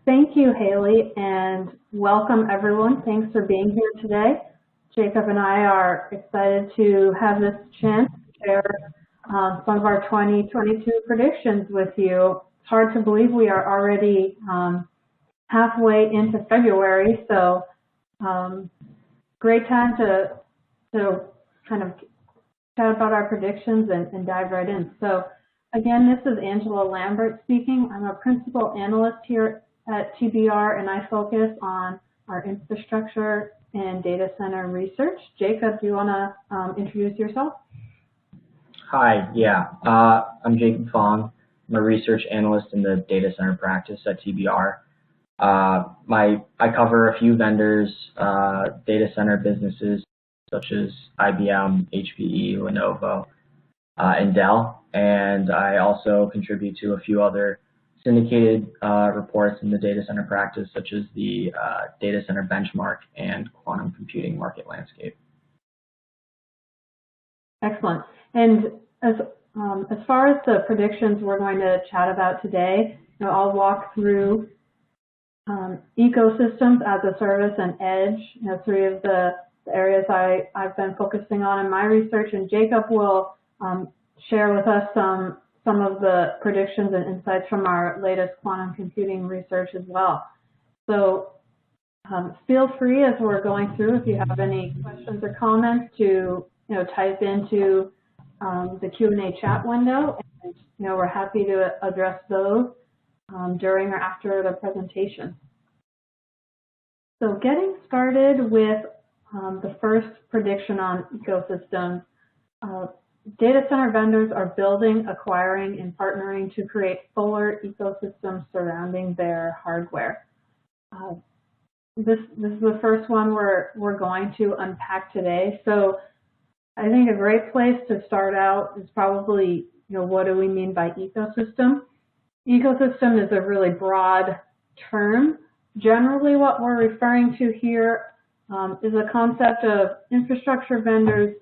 Thank you, Haley, and welcome everyone. Thanks for being here today. Jacob and I are excited to have this chance to share some of our 2022 predictions with you. It's hard to believe we are already halfway into February, so great time to kind of chat about our predictions and dive right in. So again, this is Angela Lambert speaking. I'm a principal analyst here at TBR, and I focus on our infrastructure and data center research. Jacob, do you want to introduce yourself? Hi, I'm Jacob Fong. I'm a research analyst in the data center practice at TBR. I cover a few vendors, data center businesses such as IBM, HPE, Lenovo, and Dell, and I also contribute to a few other syndicated reports in the data center practice, such as the data center benchmark and quantum computing market landscape. Excellent. And as far as the predictions we're going to chat about today, I'll walk through ecosystems as a service and edge, three of the areas I've been focusing on in my research, and Jacob will share with us some of the predictions and insights from our latest quantum computing research as well. So feel free as we're going through, if you have any questions or comments, to type into the Q&A chat window, and we're happy to address those during or after the presentation. So getting started with the first prediction on ecosystems. Data center vendors are building, acquiring, and partnering to create fuller ecosystems surrounding their hardware. This is the first one we're going to unpack today. So I think a great place to start out is probably, what do we mean by ecosystem? Ecosystem is a really broad term. Generally, what we're referring to here is a concept of infrastructure vendors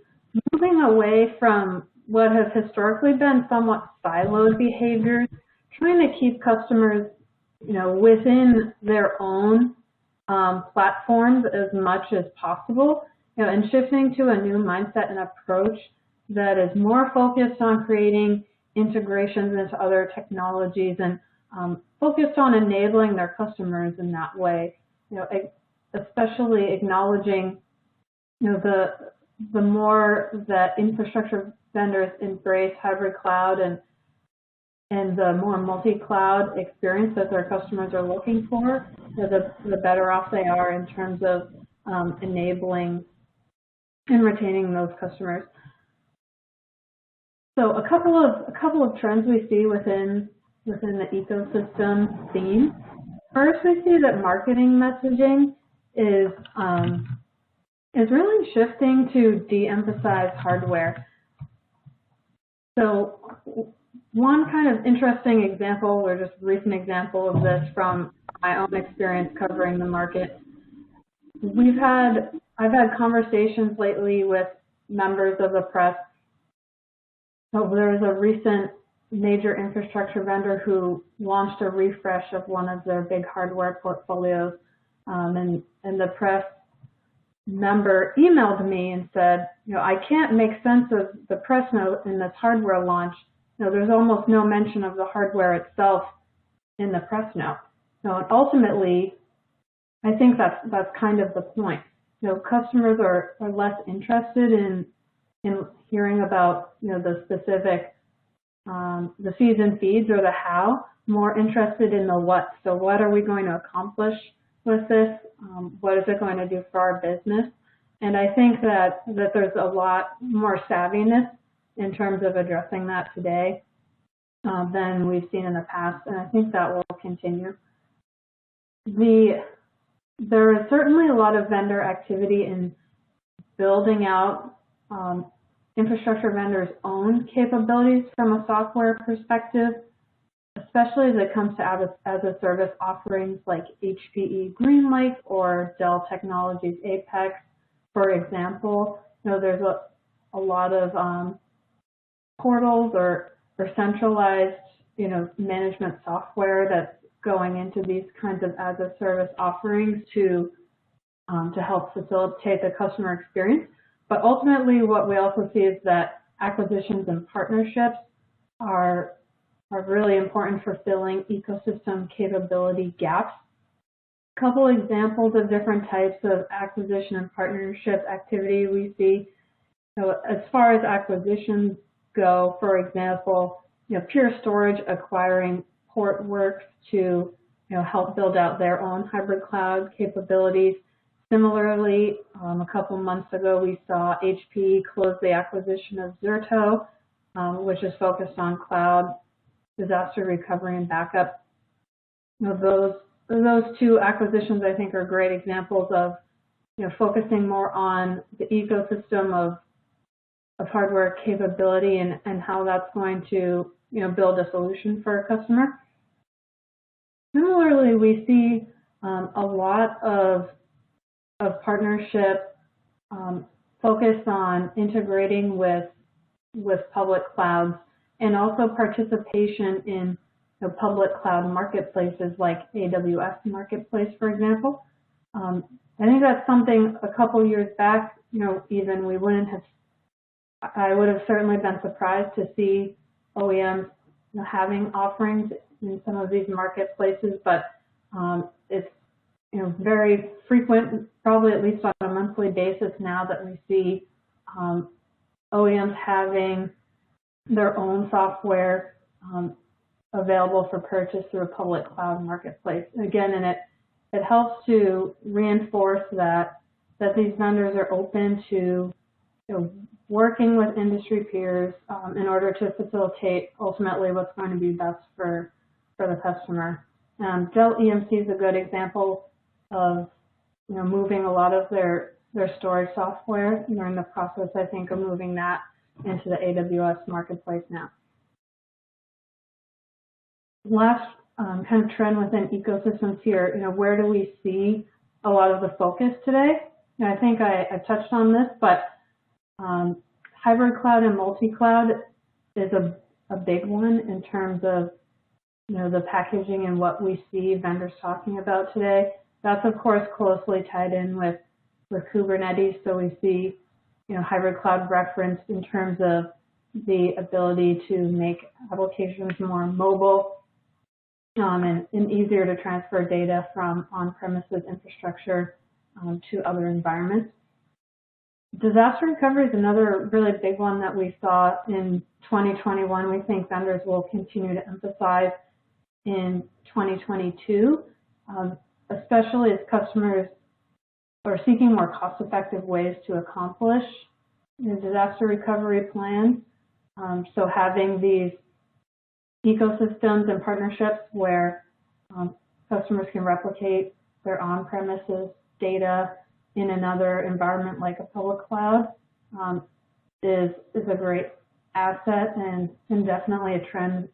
moving away from what have historically been somewhat siloed behaviors, trying to keep customers, within their own platforms as much as possible, and shifting to a new mindset and approach that is more focused on creating integrations into other technologies and focused on enabling their customers in that way, especially acknowledging, the more that infrastructure vendors embrace hybrid cloud and the more multi-cloud experience that their customers are looking for, the better off they are in terms of enabling and retaining those customers. So a couple of trends we see within the ecosystem theme. First, we see that marketing messaging is really shifting to de-emphasize hardware. So one kind of interesting example, or just recent example of this from my own experience covering the market, I've had conversations lately with members of the press. So there was a recent major infrastructure vendor who launched a refresh of one of their big hardware portfolios, and the press member emailed me and said, I can't make sense of the press note in this hardware launch. There's almost no mention of the hardware itself in the press note. And ultimately, I think that's kind of the point. Customers are less interested in hearing about the specific the fees and feeds or the how, more interested in the what. So what are we going to accomplish with this? What is it going to do for our business? And I think that there's a lot more savviness in terms of addressing that today than we've seen in the past, and I think that will continue. There is certainly a lot of vendor activity in building out infrastructure vendors' own capabilities from a software perspective, especially as it comes to as-a-service offerings like HPE GreenLake or Dell Technologies Apex, for example. There's a lot of portals or centralized, management software that's going into these kinds of as-a-service offerings to help facilitate the customer experience. But ultimately, what we also see is that acquisitions and partnerships are really important for filling ecosystem capability gaps. A couple examples of different types of acquisition and partnership activity we see. So as far as acquisitions go, for example, Pure Storage acquiring Portworx to help build out their own hybrid cloud capabilities. Similarly, a couple months ago, we saw HP close the acquisition of Zerto, which is focused on cloud disaster recovery and backup. Those two acquisitions, I think, are great examples of focusing more on the ecosystem of hardware capability and how that's going to build a solution for a customer. Similarly, we see a lot of partnership focused on integrating with public clouds and also participation in public cloud marketplaces like AWS Marketplace, for example. I think that's something a couple years back, even we wouldn't have, I would have certainly been surprised to see OEMs having offerings in some of these marketplaces, but it's very frequent, probably at least on a monthly basis now, that we see OEMs having their own software available for purchase through a public cloud marketplace. Again, and it helps to reinforce that these vendors are open to working with industry peers in order to facilitate ultimately what's going to be best for the customer. Dell EMC is a good example of moving a lot of their storage software. They're in the process, I think, of moving that into the AWS Marketplace now. Last kind of trend within ecosystems here, where do we see a lot of the focus today? I think I touched on this, but hybrid cloud and multi-cloud is a big one in terms of the packaging and what we see vendors talking about today. That's of course closely tied in with Kubernetes. So we see hybrid cloud referenced in terms of the ability to make applications more mobile and easier to transfer data from on-premises infrastructure to other environments. Disaster recovery is another really big one that we saw in 2021. We think vendors will continue to emphasize in 2022, especially as customers are seeking more cost-effective ways to accomplish disaster recovery plans. So having these ecosystems and partnerships where customers can replicate their on-premises data in another environment like a public cloud is a great asset and definitely a trend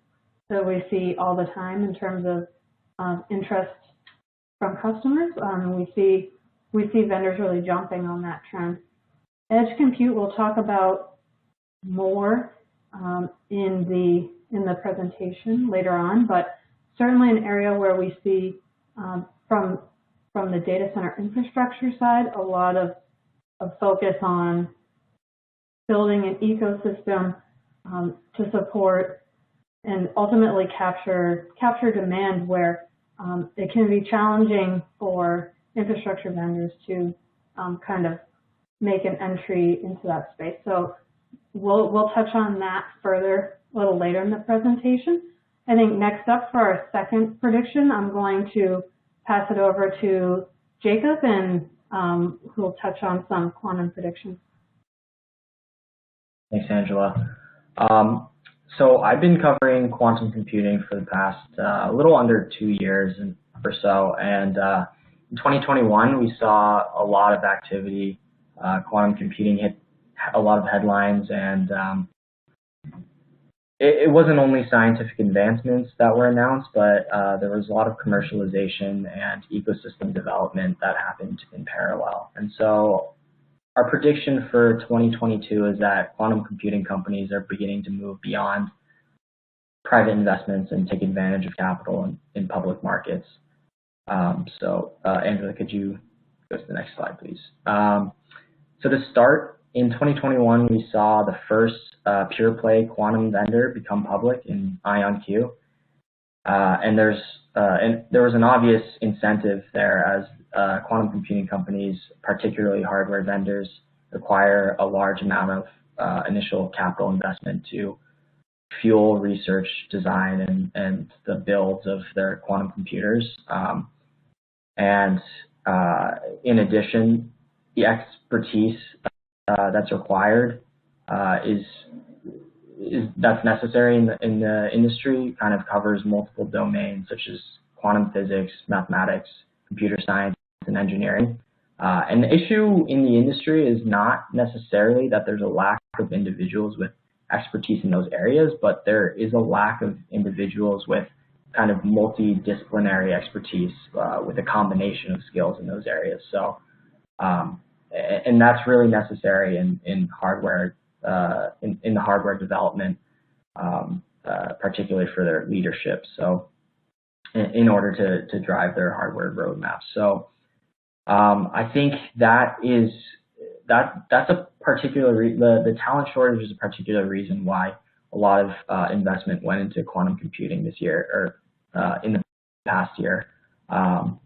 that we see all the time in terms of interest from customers. We see vendors really jumping on that trend. Edge compute we'll talk about more in the presentation later on, but certainly an area where we see from the data center infrastructure side a lot of focus on building an ecosystem to support and ultimately capture demand where it can be challenging for infrastructure vendors to kind of make an entry into that space. So we'll touch on that further a little later in the presentation. I think next up for our second prediction, I'm going to pass it over to Jacob, and who'll touch on some quantum predictions. Thanks, Angela. So I've been covering quantum computing for the past a little under 2 years or so, and in 2021 we saw a lot of activity. Quantum computing hit a lot of headlines, and it wasn't only scientific advancements that were announced, but there was a lot of commercialization and ecosystem development that happened in parallel. And so our prediction for 2022 is that quantum computing companies are beginning to move beyond private investments and take advantage of capital in public markets. Angela, could you go to the next slide, please? So to start, in 2021, we saw the first pure play quantum vendor become public in IonQ. And there was an obvious incentive there as quantum computing companies, particularly hardware vendors, require a large amount of initial capital investment to fuel research, design, and the builds of their quantum computers. In addition, the expertise that's required that's necessary in the industry kind of covers multiple domains such as quantum physics, mathematics, computer science, and engineering. And the issue in the industry is not necessarily that there's a lack of individuals with expertise in those areas, but there is a lack of individuals with kind of multidisciplinary expertise with a combination of skills in those areas. So, and that's really necessary in hardware, in the hardware development, particularly for their leadership. So, in order to drive their hardware roadmap. So, I think that's a particular the talent shortage is a particular reason why a lot of investment went into quantum computing this year or in the past year, and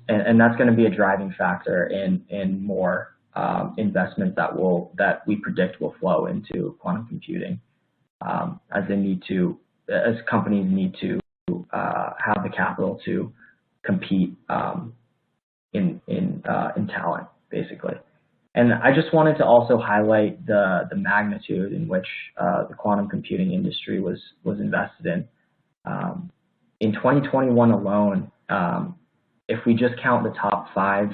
that's going to be a driving factor in more investment that we predict will flow into quantum computing as companies need to have the capital to compete in talent, basically. And I just wanted to also highlight the magnitude in which the quantum computing industry was invested in. In 2021 alone, if we just count the top 5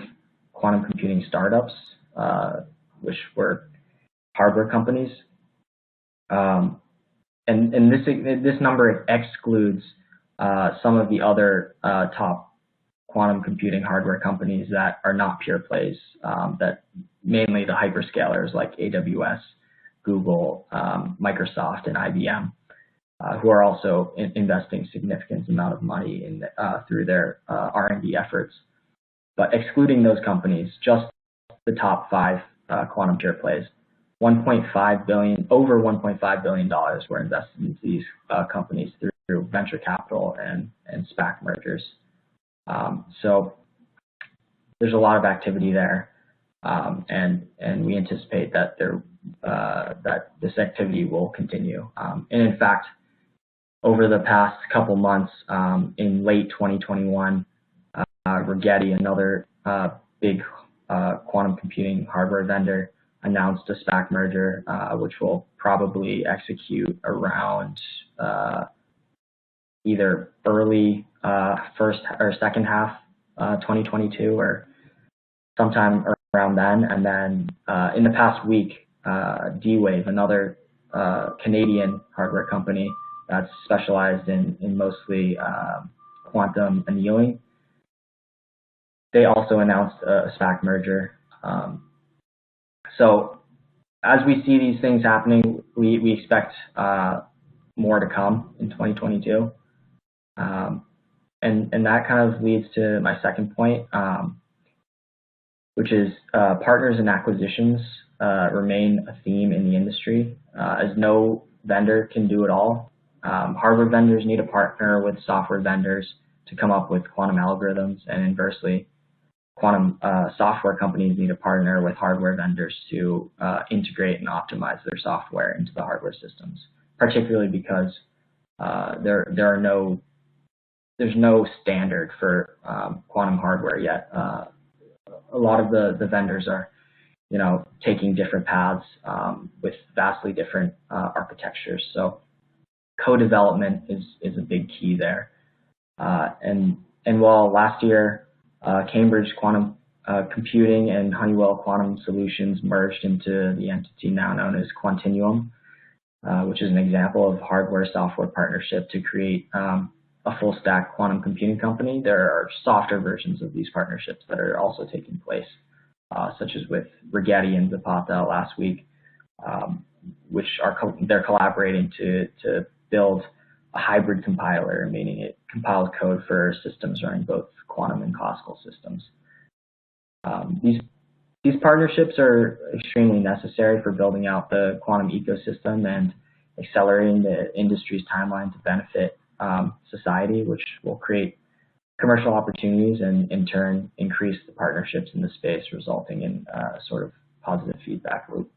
quantum computing startups, which were hardware companies, and this number excludes some of the other top quantum computing hardware companies that are not pure plays, that mainly the hyperscalers like AWS, Google, Microsoft, and IBM, who are also investing significant amount of money in through their R&D efforts. But excluding those companies, just the top 5 quantum pure plays, over $1.5 billion were invested into these companies through venture capital and SPAC mergers. So there's a lot of activity there, and we anticipate that that this activity will continue. And in fact, over the past couple months, in late 2021, Rigetti, another big quantum computing hardware vendor, announced a SPAC merger, which will probably execute around either early first or second half 2022 or sometime around then. And then in the past week, D-Wave, another Canadian hardware company that's specialized in mostly quantum annealing, they also announced a SPAC merger. So as we see these things happening, we expect more to come in 2022. And that kind of leads to my second point, which is partners and acquisitions remain a theme in the industry, as no vendor can do it all. Hardware vendors need to partner with software vendors to come up with quantum algorithms, and inversely, quantum software companies need to partner with hardware vendors to integrate and optimize their software into the hardware systems, particularly because there's no standard for quantum hardware yet. A lot of the vendors are, taking different paths with vastly different architectures. So co-development is a big key there. And while last year Cambridge Quantum Computing and Honeywell Quantum Solutions merged into the entity now known as Quantinuum, which is an example of hardware-software partnership to create a full-stack quantum computing company. There are softer versions of these partnerships that are also taking place, such as with Rigetti and Zapata last week, which they're collaborating to build a hybrid compiler, meaning it compiles code for systems running both quantum and classical systems. These partnerships are extremely necessary for building out the quantum ecosystem and accelerating the industry's timeline to benefit society, which will create commercial opportunities and in turn increase the partnerships in the space, resulting in a sort of positive feedback loop.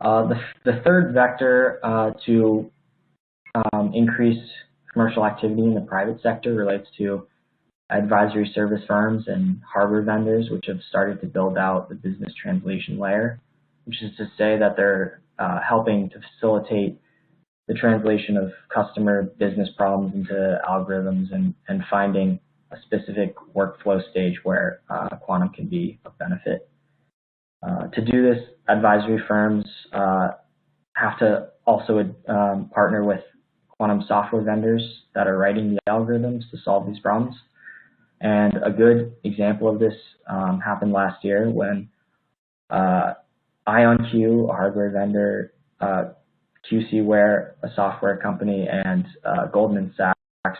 The third vector to increase commercial activity in the private sector relates to advisory service firms and hardware vendors, which have started to build out the business translation layer, which is to say that they're helping to facilitate the translation of customer business problems into algorithms and finding a specific workflow stage where quantum can be of benefit. To do this, advisory firms have to also partner with quantum software vendors that are writing the algorithms to solve these problems. And a good example of this happened last year when IonQ, a hardware vendor, QCware, a software company, and Goldman Sachs,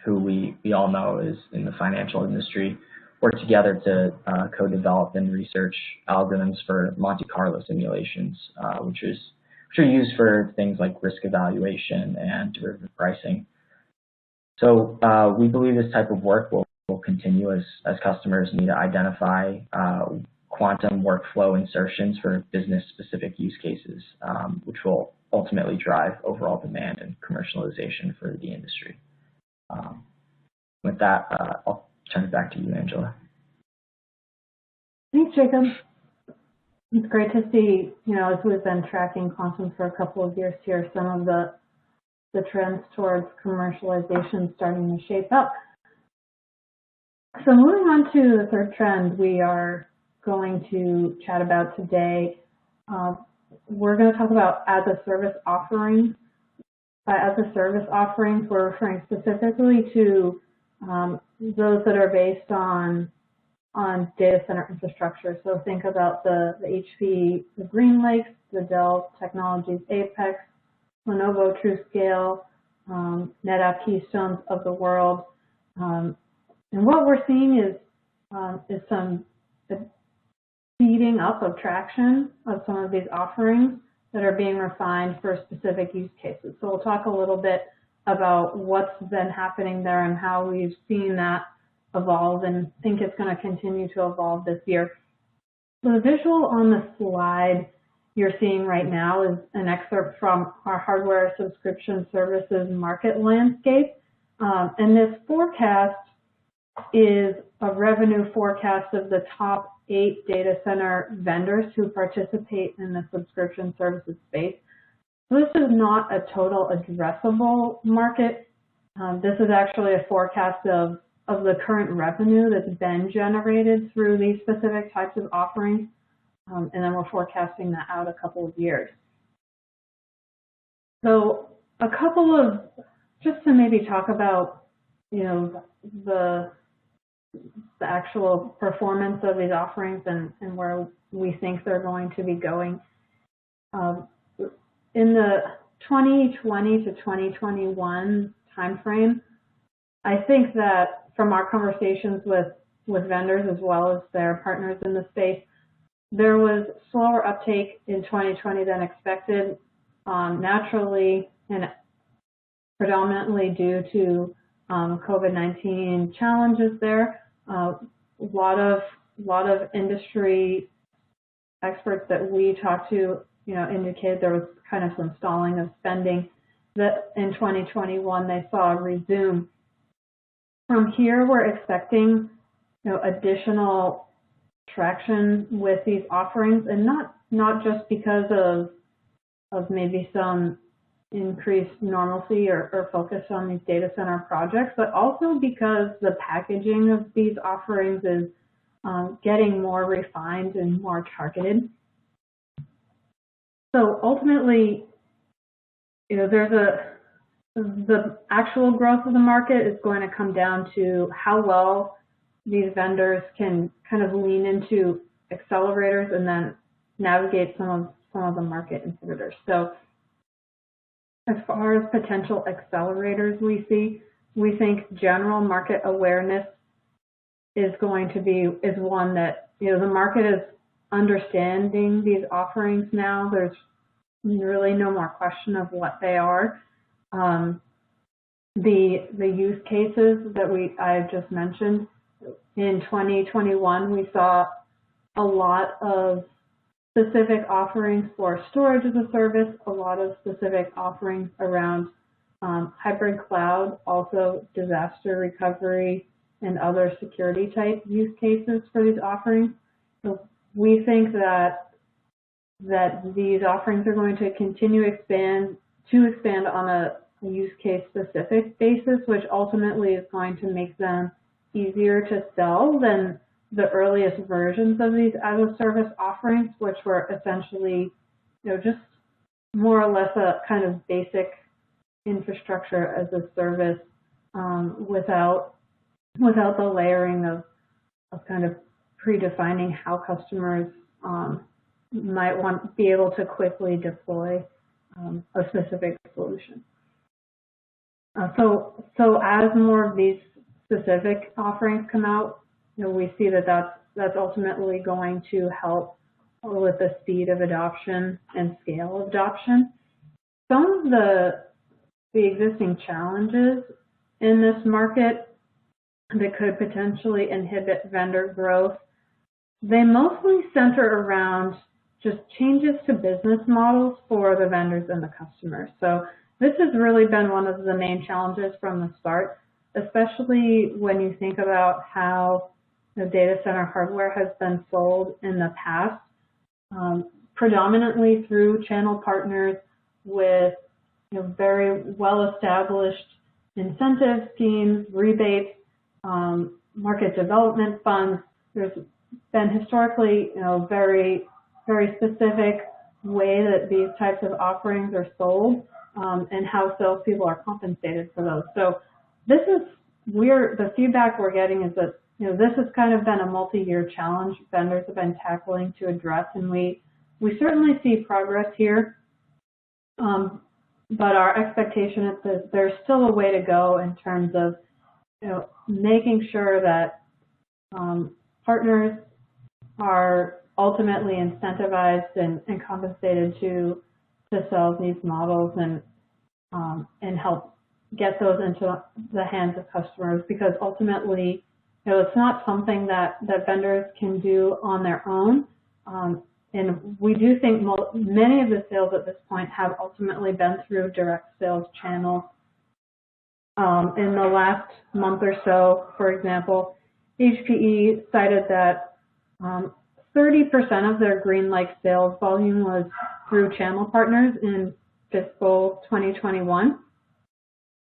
who we all know is in the financial industry, worked together to co-develop and research algorithms for Monte Carlo simulations, which are used for things like risk evaluation and derivative pricing. So we believe this type of work will continue as customers need to identify quantum workflow insertions for business-specific use cases, which will ultimately drive overall demand and commercialization for the industry. With that, I'll turn it back to you, Angela. Thanks, Jacob. It's great to see, as we've been tracking quantum for a couple of years here, some of the trends towards commercialization starting to shape up. So moving on to the third trend we are going to chat about today, we're going to talk about as-a-service offerings. By as-a-service offerings, we're referring specifically to those that are based on data center infrastructure. So think about the HP, the Green Lakes, the Dell Technologies Apex, Lenovo TrueScale, NetApp Keystones of the world. And what we're seeing is some speeding up of traction of some of these offerings that are being refined for specific use cases. So we'll talk a little bit about what's been happening there and how we've seen that evolve and think it's going to continue to evolve this year. So the visual on the slide you're seeing right now is an excerpt from our hardware subscription services market landscape. And this forecast is a revenue forecast of the top 8 data center vendors who participate in the subscription services space. So this is not a total addressable market. This is actually a forecast of the current revenue that's been generated through these specific types of offerings. And then we're forecasting that out a couple of years. So a couple of, just to maybe talk about, the actual performance of these offerings and where we think they're going to be going. In the 2020 to 2021 timeframe, I think that from our conversations with vendors as well as their partners in the space, there was slower uptake in 2020 than expected, naturally and predominantly due to COVID-19 challenges there. A lot of industry experts that we talked to, indicated there was kind of some stalling of spending. That in 2021 they saw a resume. From here, we're expecting, additional traction with these offerings, and not just because of maybe some increased normalcy or focus on these data center projects, but also because the packaging of these offerings is getting more refined and more targeted. So ultimately, the actual growth of the market is going to come down to how well these vendors can kind of lean into accelerators and then navigate some of the market inhibitors. So As far as potential accelerators we think general market awareness is one that, the market is understanding these offerings now. There's really no more question of what they are. The use cases that I just mentioned, in 2021, we saw a lot of specific offerings for storage as a service, a lot of specific offerings around hybrid cloud, also disaster recovery and other security type use cases for these offerings. So we think that these offerings are going to continue to expand on a use case specific basis, which ultimately is going to make them easier to sell than the earliest versions of these as a service offerings, which were essentially, just more or less a kind of basic infrastructure as a service, without the layering of kind of predefining how customers might be able to quickly deploy a specific solution. So as more of these specific offerings come out, we see that's ultimately going to help with the speed of adoption and scale of adoption. Some of the existing challenges in this market that could potentially inhibit vendor growth, they mostly center around just changes to business models for the vendors and the customers. So this has really been one of the main challenges from the start, especially when you think about how the data center hardware has been sold in the past, predominantly through channel partners with very well-established incentive schemes, rebates, market development funds. There's been historically, very, very specific way that these types of offerings are sold, and how salespeople are compensated for those. So the feedback we're getting is that this has kind of been a multi-year challenge vendors have been tackling to address, and we certainly see progress here. But our expectation is that there's still a way to go in terms of making sure that partners are ultimately incentivized and compensated to sell these models and help get those into the hands of customers, because ultimately it's not something that vendors can do on their own. And we do think many of the sales at this point have ultimately been through direct sales channels. In the last month or so, for example, HPE cited that 30% of their GreenLake sales volume was through channel partners in fiscal 2021.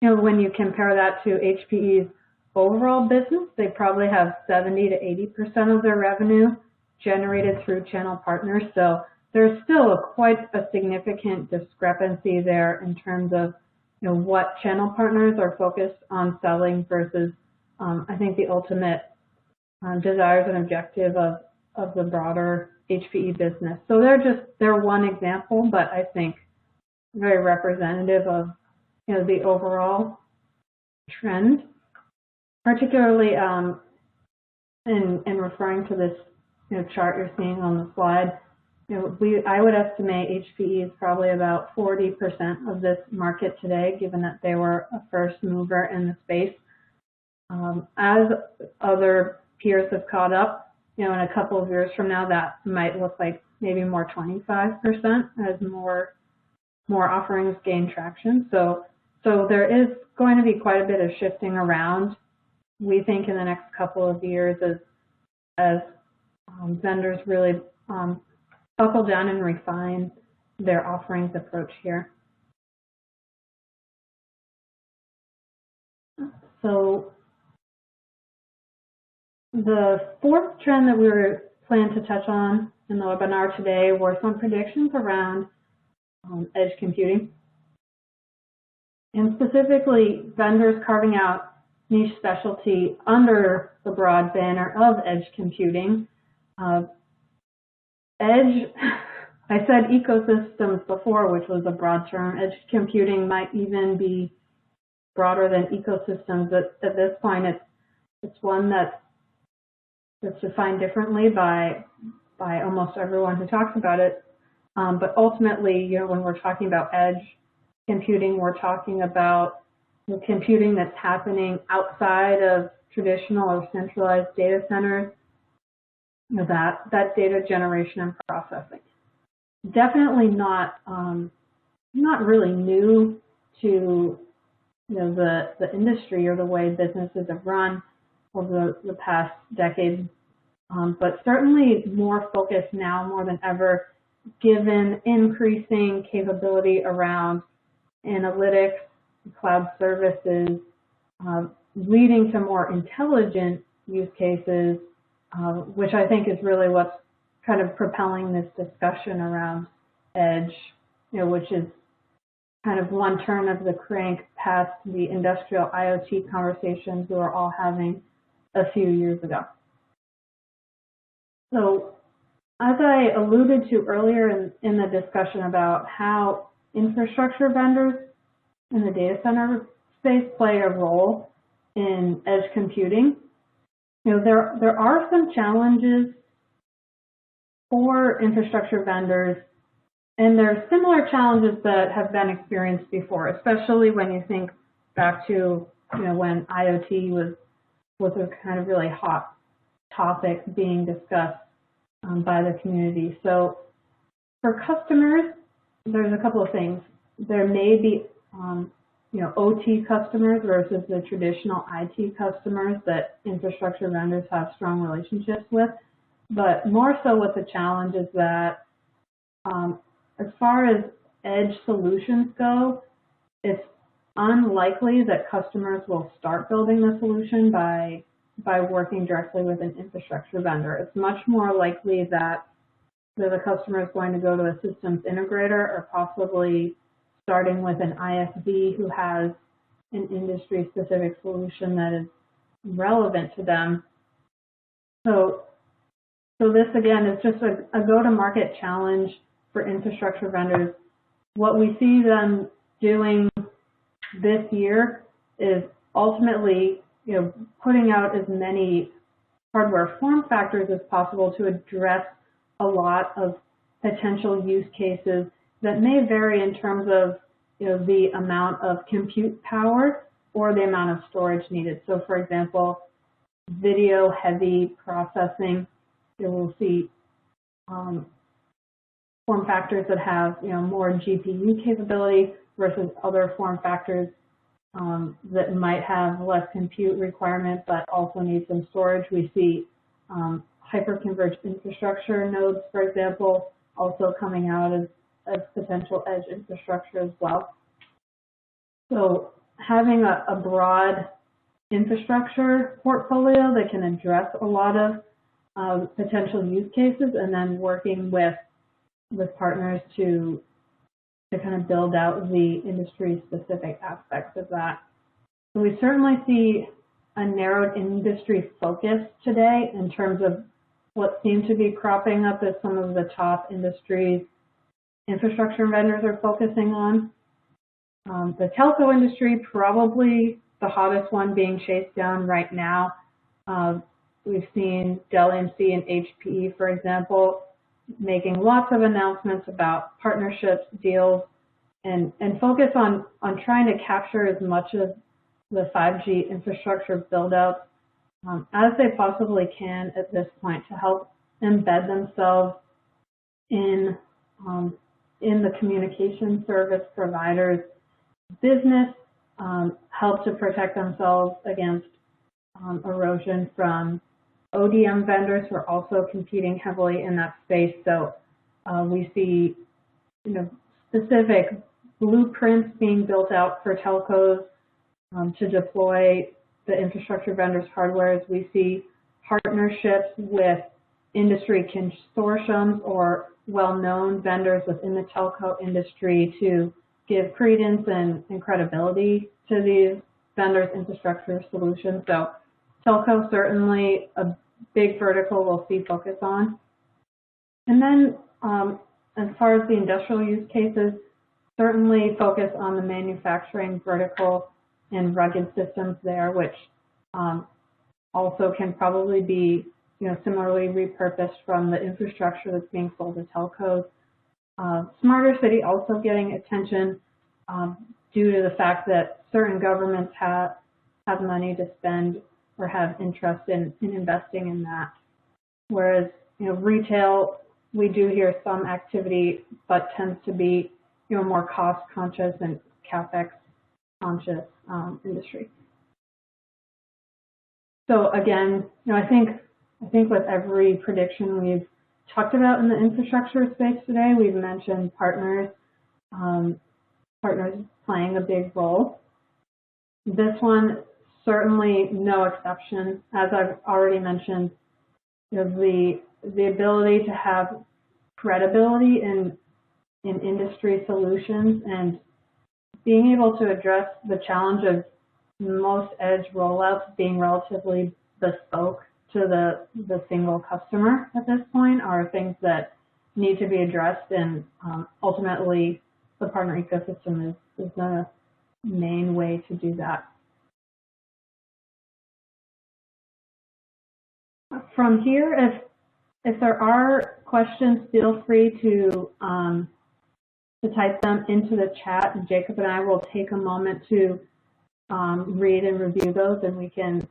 When you compare that to HPE's overall business, they probably have 70 to 80% of their revenue generated through channel partners. So there's still quite a significant discrepancy there in terms of what channel partners are focused on selling versus I think the ultimate desires and objective of the broader HPE business. So they're one example, but I think very representative of the overall trend, particularly in referring to this chart you're seeing on the slide. I would estimate HPE is probably about 40% of this market today, given that they were a first mover in the space. As other peers have caught up, in a couple of years from now, that might look like maybe more 25% as more offerings gain traction. So there is going to be quite a bit of shifting around, we think, in the next couple of years as vendors really buckle down and refine their offerings approach here. So the fourth trend that we were planning to touch on in the webinar today were some predictions around edge computing, and specifically vendors carving out niche specialty under the broad banner of edge computing. Edge I said ecosystems before, which was a broad term. Edge computing might even be broader than ecosystems. At this point, it's one that's defined differently by almost everyone who talks about it. But ultimately, when we're talking about edge computing, we're talking about the computing that's happening outside of traditional or centralized data centers. That data generation and processing. Definitely not really new to the industry or the way businesses have run over the past decades, but certainly more focused now more than ever, given increasing capability around analytics, cloud services, leading to more intelligent use cases, which I think is really what's kind of propelling this discussion around edge, which is kind of one turn of the crank past the industrial IoT conversations we were all having a few years ago. So as I alluded to earlier in the discussion about how infrastructure vendors in the data center space play a role in edge computing, there are some challenges for infrastructure vendors, and there are similar challenges that have been experienced before, especially when you think back to when IoT was a kind of really hot topic being discussed by the community. So for customers, there's a couple of things. There may be OT customers versus the traditional IT customers that infrastructure vendors have strong relationships with. But more so what the challenge is that as far as edge solutions go, it's unlikely that customers will start building the solution by working directly with an infrastructure vendor. It's much more likely that the customer is going to go to a systems integrator or possibly starting with an ISV who has an industry-specific solution that is relevant to them. So this, again, is just a go-to-market challenge for infrastructure vendors. What we see them doing this year is ultimately, putting out as many hardware form factors as possible to address a lot of potential use cases that may vary in terms of the amount of compute power or the amount of storage needed. So, for example, video-heavy processing, we'll see form factors that have more GPU capability versus other form factors that might have less compute requirement but also need some storage. We see hyperconverged infrastructure nodes, for example, also coming out as potential edge infrastructure as well. So having a broad infrastructure portfolio that can address a lot of potential use cases, and then working with partners to kind of build out the industry-specific aspects of that. So we certainly see a narrowed industry focus today in terms of what seems to be cropping up as some of the top industries infrastructure vendors are focusing on. The telco industry, probably the hottest one being chased down right now. We've seen Dell EMC and HPE, for example, making lots of announcements about partnerships, deals, and focus on trying to capture as much of the 5G infrastructure build-out as they possibly can at this point to help embed themselves in the communication service providers' business, help to protect themselves against erosion from ODM vendors who are also competing heavily in that space. So we see specific blueprints being built out for telcos to deploy the infrastructure vendors' hardware. We see partnerships with industry consortiums or well-known vendors within the telco industry to give credence and credibility to these vendors' infrastructure solutions. So telco certainly a big vertical we'll see focus on. And then as far as the industrial use cases, certainly focus on the manufacturing vertical and rugged systems there, which also can probably be, similarly repurposed from the infrastructure that's being sold to telcos. Smarter city also getting attention due to the fact that certain governments have money to spend or have interest in investing in that. Whereas, retail, we do hear some activity, but tends to be, more cost conscious and CapEx conscious industry. So again, I think with every prediction we've talked about in the infrastructure space today, we've mentioned partners playing a big role. This one, certainly no exception. As I've already mentioned, the ability to have credibility in industry solutions and being able to address the challenge of most edge rollouts being relatively bespoke to the single customer at this point are things that need to be addressed, and ultimately the partner ecosystem is the main way to do that. From here, if there are questions, feel free to type them into the chat, and Jacob and I will take a moment to read and review those, and we can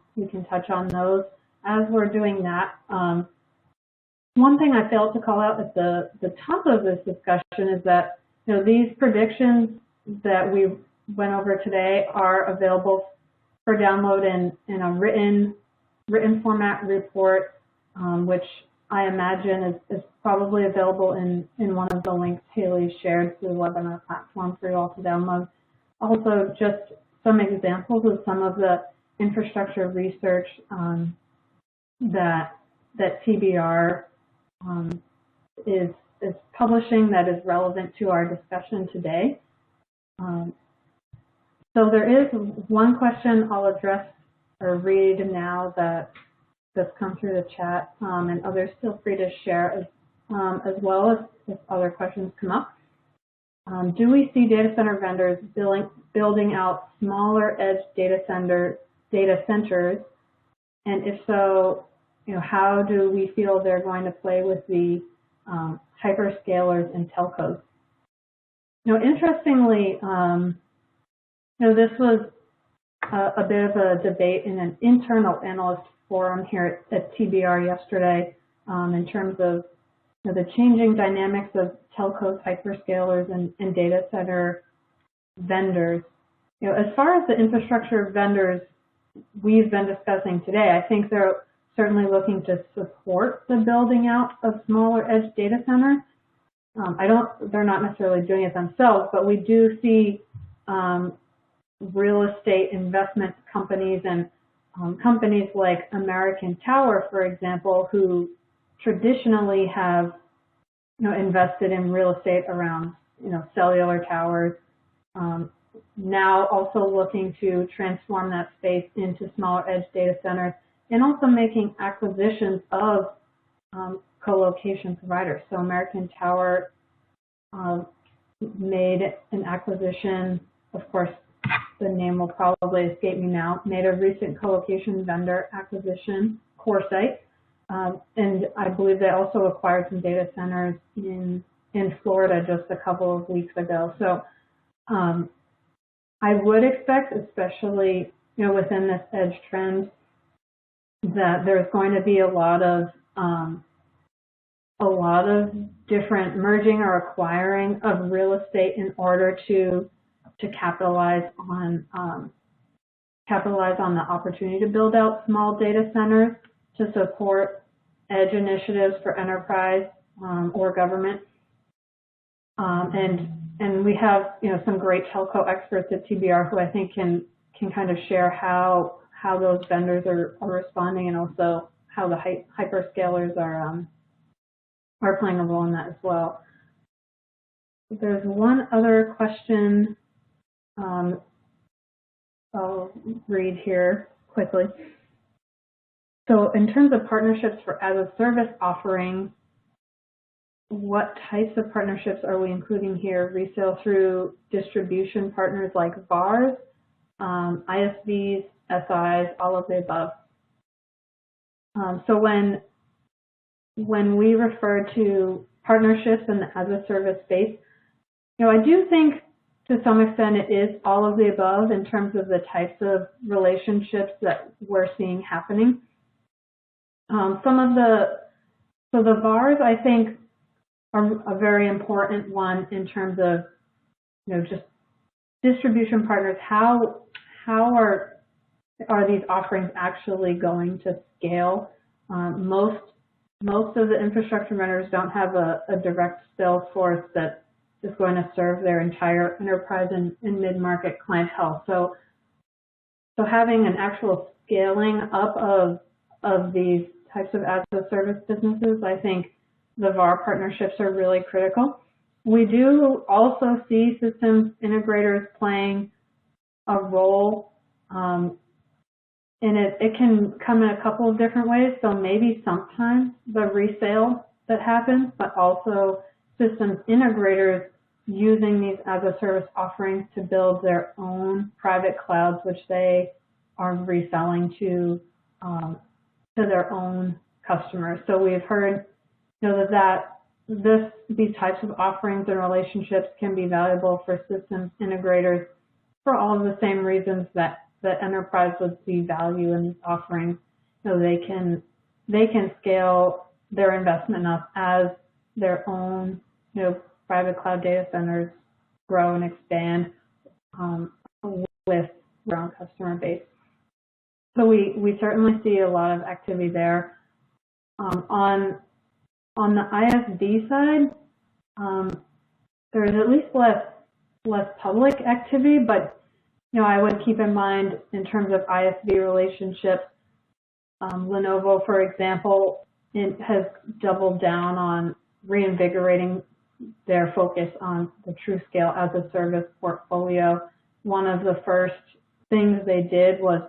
touch on those. As we're doing that, one thing I failed to call out at the top of this discussion is that these predictions that we went over today are available for download in a written format report, which I imagine is probably available in one of the links Haley shared through the webinar platform for you all to download. Also, just some examples of some of the infrastructure research that TBR is publishing that is relevant to our discussion today. So there is one question I'll address or read now that's come through the chat, and others feel free to share as well if other questions come up. Do we see data center vendors building out smaller edge data centers? And if so, how do we feel they're going to play with the hyperscalers and telcos? Interestingly, this was a bit of a debate in an internal analyst forum here at TBR yesterday in terms of the changing dynamics of telcos, hyperscalers, and data center vendors. As far as the infrastructure vendors we've been discussing today, I think they're certainly looking to support the building out of smaller edge data centers. They're not necessarily doing it themselves, but we do see real estate investment companies and companies like American Tower, for example, who traditionally have invested in real estate around cellular towers, now also looking to transform that space into smaller edge data centers, and also making acquisitions of co-location providers. So American Tower made an acquisition, of course, the name will probably escape me now, made a recent co-location vendor acquisition, CoreSite, and I believe they also acquired some data centers in Florida just a couple of weeks ago. So I would expect, especially within this edge trend, that there's going to be a lot of different merging or acquiring of real estate in order to capitalize on the opportunity to build out small data centers to support edge initiatives for enterprise or government. And we have some great telco experts at TBR who I think can kind of share how those vendors are responding, and also how the hyperscalers are playing a role in that as well. There's one other question I'll read here quickly. So in terms of partnerships for as-a-service offerings, what types of partnerships are we including here? Resale through distribution partners like VARs, ISVs, SIs, all of the above. So when we refer to partnerships in the as-a-service space, I do think to some extent it is all of the above in terms of the types of relationships that we're seeing happening. So the VARs, I think, are a very important one in terms of, just distribution partners. How are these offerings actually going to scale? Most of the infrastructure vendors don't have a direct sales force that is going to serve their entire enterprise and mid-market clientele. So having an actual scaling up of these types of as-a-service businesses, I think the VAR partnerships are really critical. We do also see systems integrators playing a role, and it can come in a couple of different ways. So maybe sometimes the resale that happens, but also systems integrators using these as-a-service offerings to build their own private clouds, which they are reselling to their own customers. So we've heard that these types of offerings and relationships can be valuable for systems integrators for all of the same reasons that the enterprise would see value in these offerings. So they can scale their investment up as their own private cloud data centers grow and expand with their own customer base. So we certainly see a lot of activity there. On the ISV side, there's at least less public activity, but I would keep in mind in terms of ISV relationships, Lenovo, for example, it has doubled down on reinvigorating their focus on the TrueScale as a service portfolio. One of the first things they did was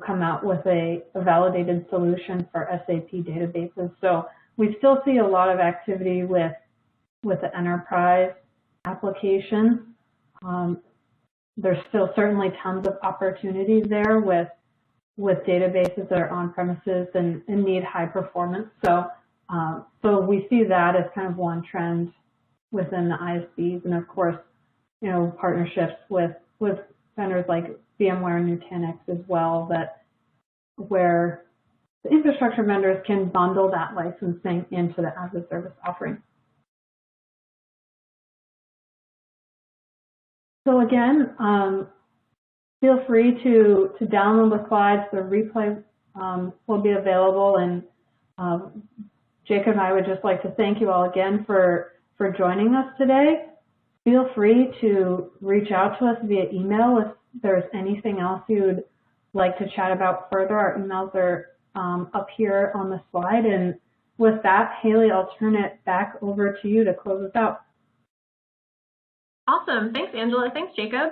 come out with a validated solution for SAP databases. So we still see a lot of activity with the enterprise applications. There's still certainly tons of opportunities there with databases that are on premises and need high performance. So we see that as kind of one trend within the ISVs, and of course, partnerships with vendors like VMware and Nutanix as well, where the infrastructure vendors can bundle that licensing into the as-a-service offering. So again, feel free to download the slides. The replay will be available, and Jacob and I would just like to thank you all again for joining us today. Feel free to reach out to us via email if there's anything else you'd like to chat about further. Our emails are up here on the slide. And with that, Haley, I'll turn it back over to you to close us out. Awesome. Thanks, Angela. Thanks, Jacob.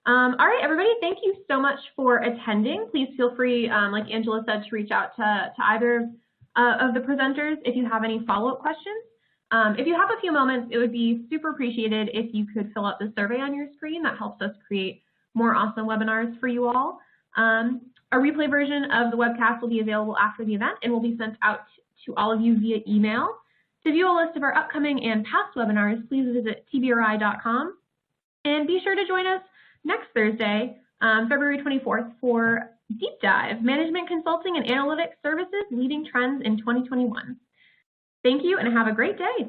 All right, everybody, thank you so much for attending. Please feel free, like Angela said, to reach out to either of the presenters if you have any follow-up questions. If you have a few moments, it would be super appreciated if you could fill out the survey on your screen. That helps us create more awesome webinars for you all. A replay version of the webcast will be available after the event and will be sent out to all of you via email. To view a list of our upcoming and past webinars, please visit tbri.com. And be sure to join us next Thursday, February 24th, for Deep Dive, Management Consulting and Analytics Services Leading Trends in 2021. Thank you and have a great day.